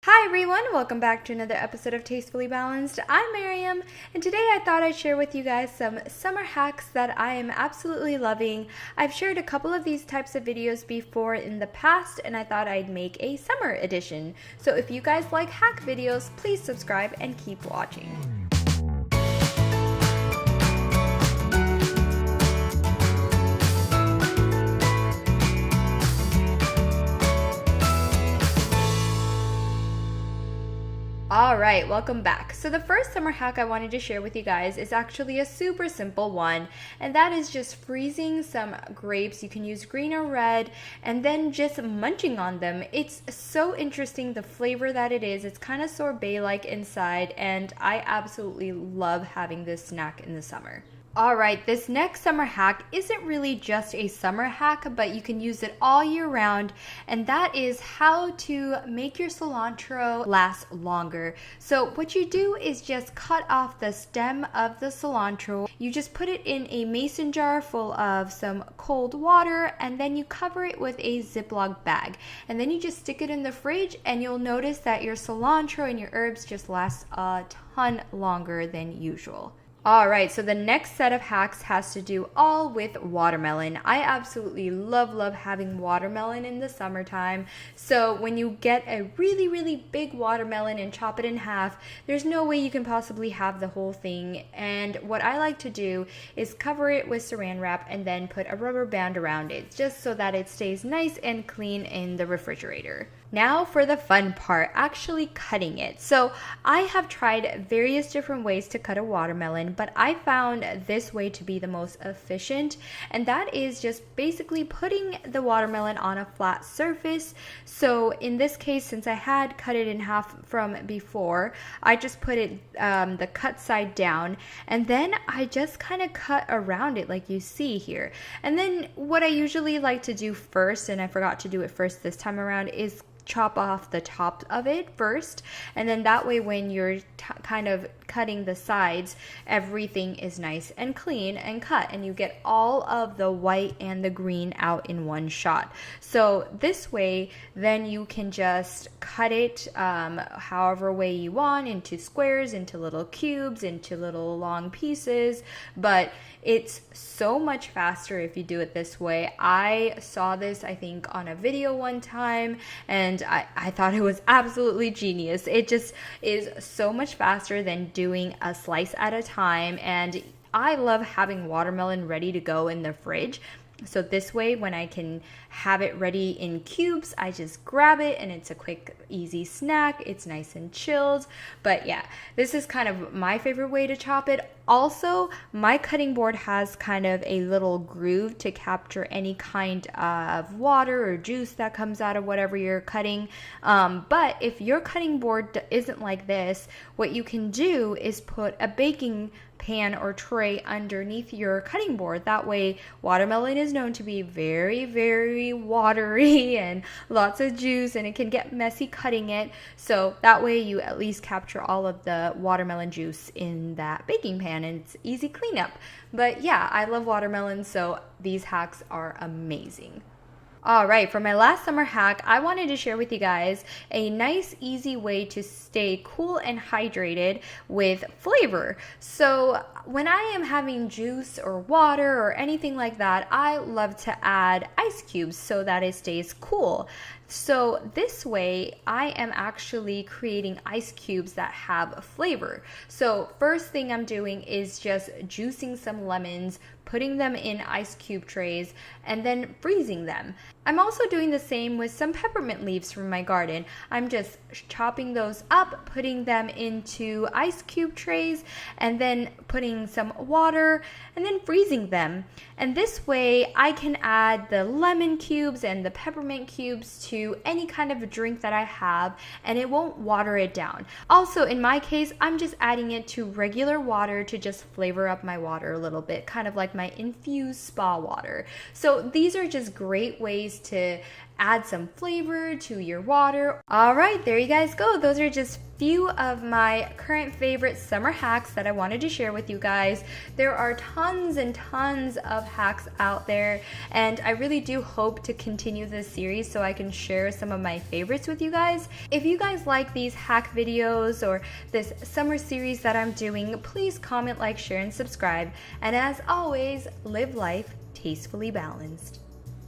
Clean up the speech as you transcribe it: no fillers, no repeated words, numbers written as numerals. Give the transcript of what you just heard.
Hi everyone, welcome back to another episode of Tastefully Balanced. I'm Miriam, and today I thought I'd share with you guys some summer hacks that I am absolutely loving. I've shared a couple of these types of videos before in the past, and I thought I'd make a summer edition. So if you guys like hack videos, please subscribe and keep watching. Alright, welcome back. So the first summer hack I wanted to share with you guys is actually a super simple one, and that is just freezing some grapes. You can use green or red, and then just munching on them. It's so interesting the flavor that it is. It's kind of sorbet-like inside, and I absolutely love having this snack in the summer. Alright, this next summer hack isn't really just a summer hack, but you can use it all year round, and that is how to make your cilantro last longer. So what you do is just cut off the stem of the cilantro. You just put it in a mason jar full of some cold water, and then you cover it with a Ziploc bag. And then you just stick it in the fridge, and you'll notice that your cilantro and your herbs just last a ton longer than usual. Alright, so the next set of hacks has to do all with watermelon. I absolutely love having watermelon in the summertime. So when you get a really big watermelon and chop it in half, there's no way you can possibly have the whole thing. And what I like to do is cover it with saran wrap and then put a rubber band around it, just so that it stays nice and clean in the refrigerator. Now for the fun part, actually cutting it. So I have tried various different ways to cut a watermelon, but I found this way to be the most efficient, and that is just basically putting the watermelon on a flat surface. So in this case, since I had cut it in half from before, I just put it the cut side down, and then I just kind of cut around it like you see here. And then what I usually like to do first, and I forgot to do it first this time around, is chop off the top of it first, and then that way when you're kind of cutting the sides, everything is nice and clean and cut, and you get all of the white and the green out in one shot. So this way then you can just cut it however way you want, into squares, into little cubes, into little long pieces, but it's so much faster if you do it this way. I saw this, I think, on a video one time, and I thought it was absolutely genius. It just is so much faster than doing a slice at a time, and I love having watermelon ready to go in the fridge. So this way, when I can have it ready in cubes, I just grab it and it's a quick, easy snack. It's nice and chilled. But yeah, this is kind of my favorite way to chop it. Also, my cutting board has kind of a little groove to capture any kind of water or juice that comes out of whatever you're cutting. But if your cutting board isn't like this, what you can do is put a baking pan or tray underneath your cutting board. That way, watermelon is known to be very watery and lots of juice, and it can get messy cutting it. So that way you at least capture all of the watermelon juice in that baking pan, and it's easy cleanup. But yeah, I love watermelon, so these hacks are amazing. Alright, for my last summer hack, I wanted to share with you guys a nice, easy way to stay cool and hydrated with flavor. So when I am having juice or water or anything like that, I love to add ice cubes so that it stays cool. So this way, I am actually creating ice cubes that have flavor. So first thing I'm doing is just juicing some lemons, putting them in ice cube trays, and then freezing them. I'm also doing the same with some peppermint leaves from my garden. I'm just chopping those up, putting them into ice cube trays, and then putting some water, and then freezing them. And this way, I can add the lemon cubes and the peppermint cubes to any kind of drink that I have, and it won't water it down. Also, in my case, I'm just adding it to regular water to just flavor up my water a little bit, kind of like my infused spa water. So these are just great ways to add some flavor to your water. All right, there you guys go. Those are just few of my current favorite summer hacks that I wanted to share with you guys. There are tons and tons of hacks out there, and I really do hope to continue this series so I can share some of my favorites with you guys. If you guys like these hack videos or this summer series that I'm doing, please comment, like, share, and subscribe. And as always, live life tastefully balanced.